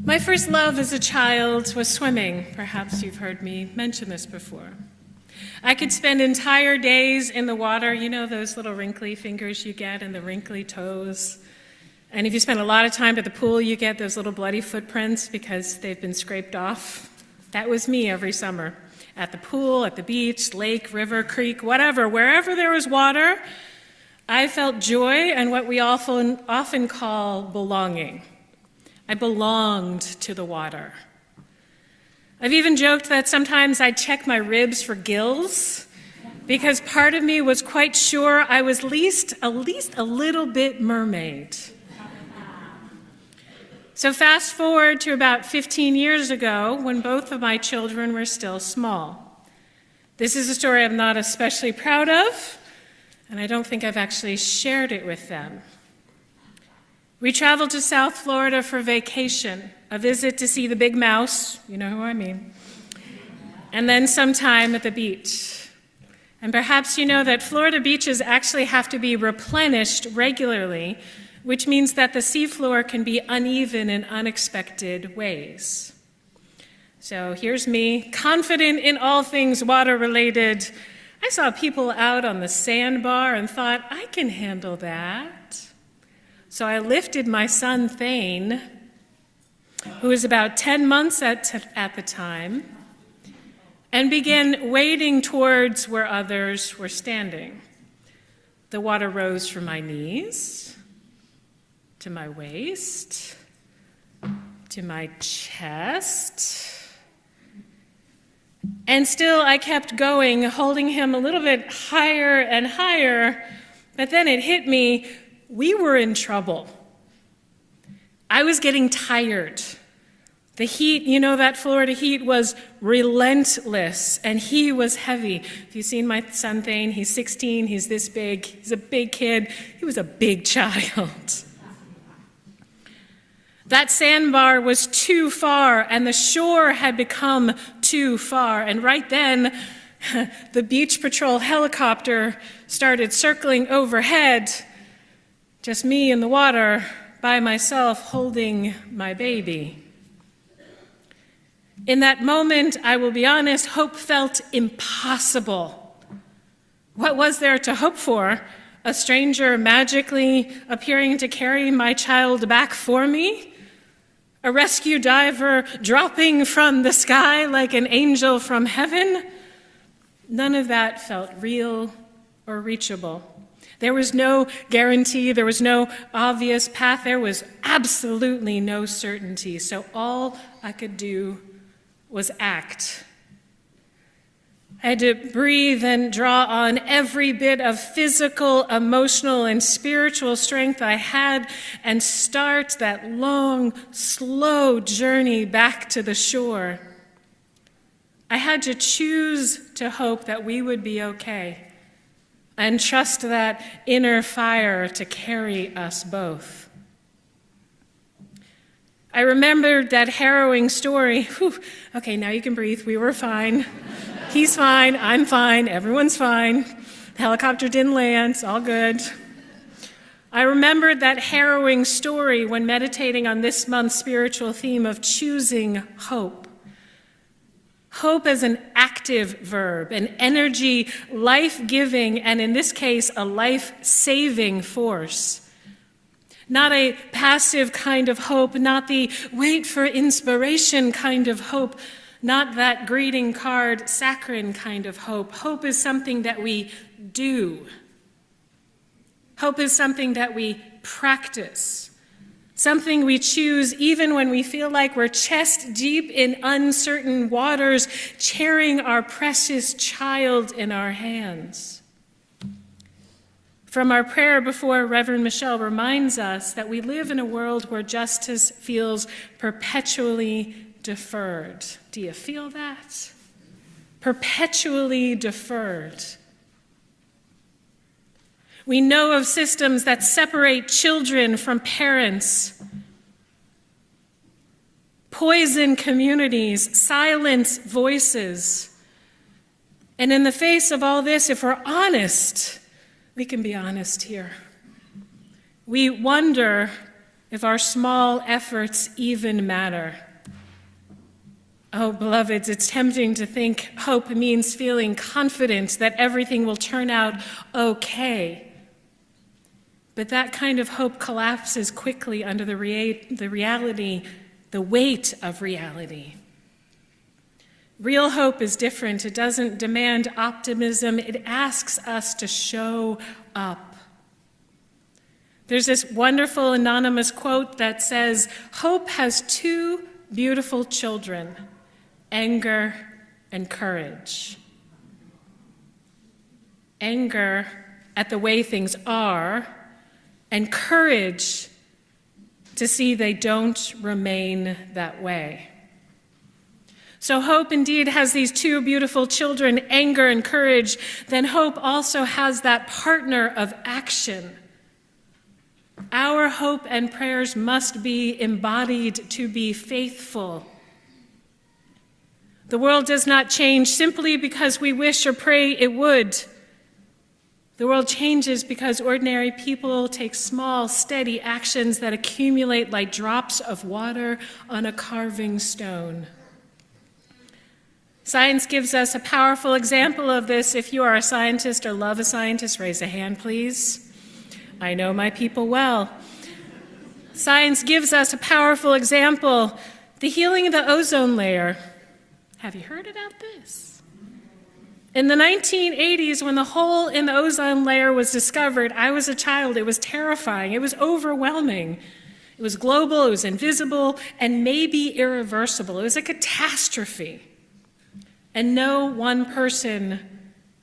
My first love as a child was swimming. Perhaps you've heard me mention this before. I could spend entire days in the water, you know those little wrinkly fingers you get and the wrinkly toes. And if you spend a lot of time at the pool, you get those little bloody footprints because they've been scraped off. That was me every summer. At the pool, at the beach, lake, river, creek, whatever, wherever there was water, I felt joy and what we often call belonging. I belonged to the water. I've even joked that sometimes I'd check my ribs for gills because part of me was quite sure I was at least a little bit mermaid. So fast forward to about 15 years ago when both of my children were still small. This is a story I'm not especially proud of, and I don't think I've actually shared it with them. We traveled to South Florida for vacation, a visit to see the big mouse, you know who I mean, and then some time at the beach. And perhaps you know that Florida beaches actually have to be replenished regularly, which means that the seafloor can be uneven in unexpected ways. So here's me, confident in all things water-related. I saw people out on the sandbar and thought, I can handle that. So I lifted my son, Thane, who was about 10 months at the time, and began wading towards where others were standing. The water rose from my knees, to my waist, to my chest, and still I kept going, holding him a little bit higher and higher, but then it hit me. We were in trouble. I was getting tired. The heat, you know, that Florida heat was relentless, and he was heavy. If you've seen my son Thane, he's 16, he's this big, he's a big kid. He was a big child. That sandbar was too far, and the shore had become too far. And right then, the beach patrol helicopter started circling overhead. Just me in the water by myself holding my baby. In that moment, I will be honest, hope felt impossible. What was there to hope for? A stranger magically appearing to carry my child back for me? A rescue diver dropping from the sky like an angel from heaven? None of that felt real or reachable. There was no guarantee, there was no obvious path, there was absolutely no certainty. So all I could do was act. I had to breathe and draw on every bit of physical, emotional, and spiritual strength I had and start that long, slow journey back to the shore. I had to choose to hope that we would be okay and trust that inner fire to carry us both. I remembered that harrowing story. Whew. Okay, now you can breathe. We were fine. He's fine. I'm fine. Everyone's fine. The helicopter didn't land. It's all good. I remembered that harrowing story when meditating on this month's spiritual theme of choosing hope. Hope as an active verb, an energy, life-giving, and in this case, a life-saving force. Not a passive kind of hope, not the wait for inspiration kind of hope, not that greeting card, saccharine kind of hope. Hope is something that we do. Hope is something that we practice. Something we choose even when we feel like we're chest deep in uncertain waters, carrying our precious child in our hands. From our prayer before, Reverend Michelle reminds us that we live in a world where justice feels perpetually deferred. Do you feel that? Perpetually deferred. We know of systems that separate children from parents, poison communities, silence voices. And in the face of all this, if we're honest, we can be honest here. We wonder if our small efforts even matter. Oh, beloveds, it's tempting to think hope means feeling confident that everything will turn out okay. But that kind of hope collapses quickly under the reality, the weight of reality. Real hope is different. It doesn't demand optimism. It asks us to show up. There's this wonderful anonymous quote that says, "Hope has two beautiful children, anger and courage." Anger at the way things are, and courage to see they don't remain that way. So hope indeed has these two beautiful children, anger and courage. Then hope also has that partner of action. Our hope and prayers must be embodied to be faithful. The world does not change simply because we wish or pray it would. The world changes because ordinary people take small, steady actions that accumulate like drops of water on a carving stone. Science gives us a powerful example of this. If you are a scientist or love a scientist, raise a hand, please. I know my people well. Science gives us a powerful example, the healing of the ozone layer. Have you heard about this? In the 1980s, when the hole in the ozone layer was discovered, I was a child. It was terrifying. It was overwhelming. It was global, it was invisible, and maybe irreversible. It was a catastrophe. And no one person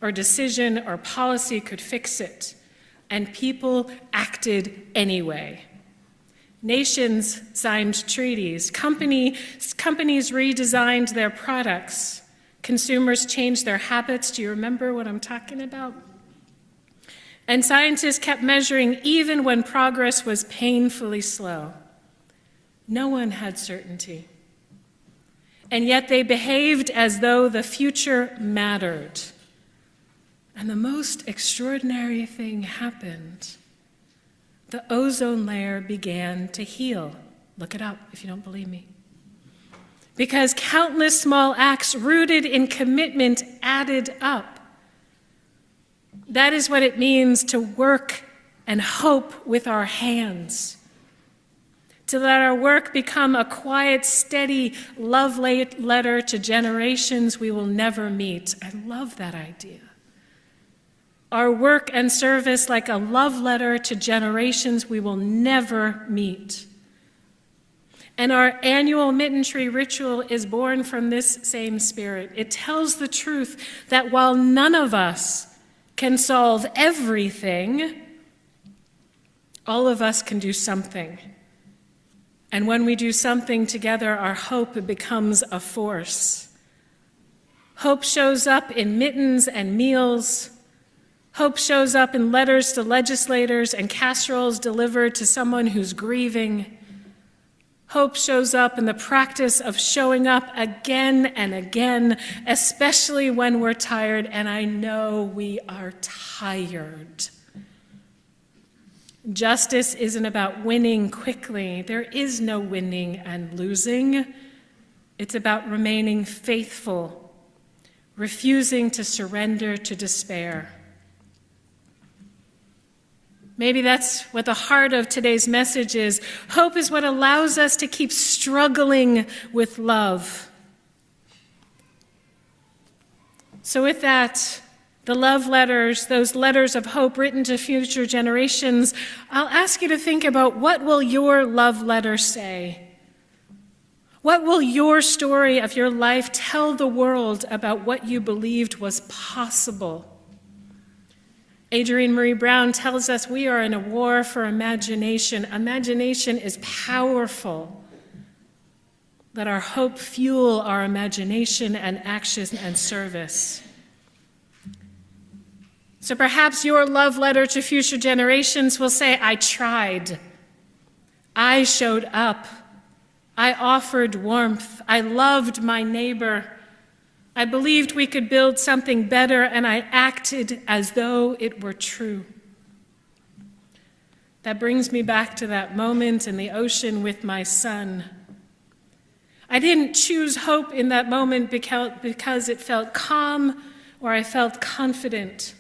or decision or policy could fix it. And people acted anyway. Nations signed treaties. Companies redesigned their products. Consumers changed their habits. Do you remember what I'm talking about? And scientists kept measuring even when progress was painfully slow. No one had certainty. And yet they behaved as though the future mattered. And the most extraordinary thing happened. The ozone layer began to heal. Look it up if you don't believe me. Because countless small acts rooted in commitment added up. That is what it means to work and hope with our hands. To let our work become a quiet, steady love letter to generations we will never meet. I love that idea. Our work and service like a love letter to generations we will never meet. And our annual mitten tree ritual is born from this same spirit. It tells the truth that while none of us can solve everything, all of us can do something. And when we do something together, our hope becomes a force. Hope shows up in mittens and meals. Hope shows up in letters to legislators and casseroles delivered to someone who's grieving. Hope shows up in the practice of showing up again and again, especially when we're tired, and I know we are tired. Justice isn't about winning quickly. There is no winning and losing. It's about remaining faithful, refusing to surrender to despair. Maybe that's what the heart of today's message is. Hope is what allows us to keep struggling with love. So with that, the love letters, those letters of hope written to future generations, I'll ask you to think about, what will your love letter say? What will your story of your life tell the world about what you believed was possible? Adrienne Marie Brown tells us we are in a war for imagination. Imagination is powerful. Let our hope fuel our imagination and action and service. So perhaps your love letter to future generations will say, I tried. I showed up. I offered warmth. I loved my neighbor. I believed we could build something better, and I acted as though it were true. that brings me back to that moment in the ocean with my son. I didn't choose hope in that moment because it felt calm or I felt confident.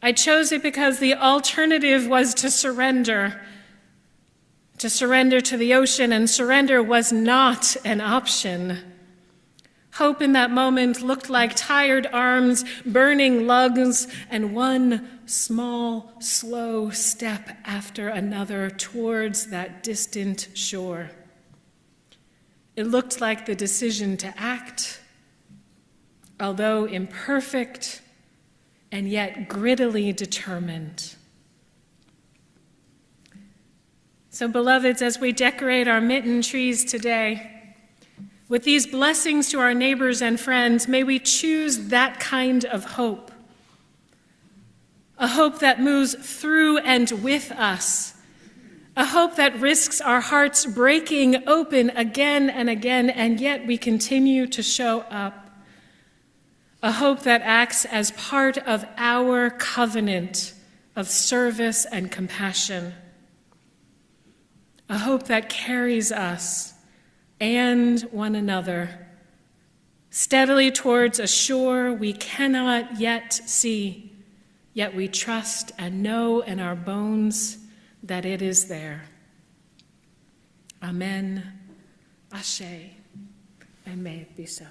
I chose it because the alternative was to surrender to the ocean, and surrender was not an option. Hope in that moment looked like tired arms, burning lungs, and one small, slow step after another towards that distant shore. It looked like the decision to act, although imperfect and yet grittily determined. So, beloveds, as we decorate our mitten trees today, with these blessings to our neighbors and friends, may we choose that kind of hope. A hope that moves through and with us. A hope that risks our hearts breaking open again and again, and yet we continue to show up. A hope that acts as part of our covenant of service and compassion. A hope that carries us and one another steadily towards a shore we cannot yet see, yet we trust and know in our bones that it is there. Amen. Ashe. And may it be so.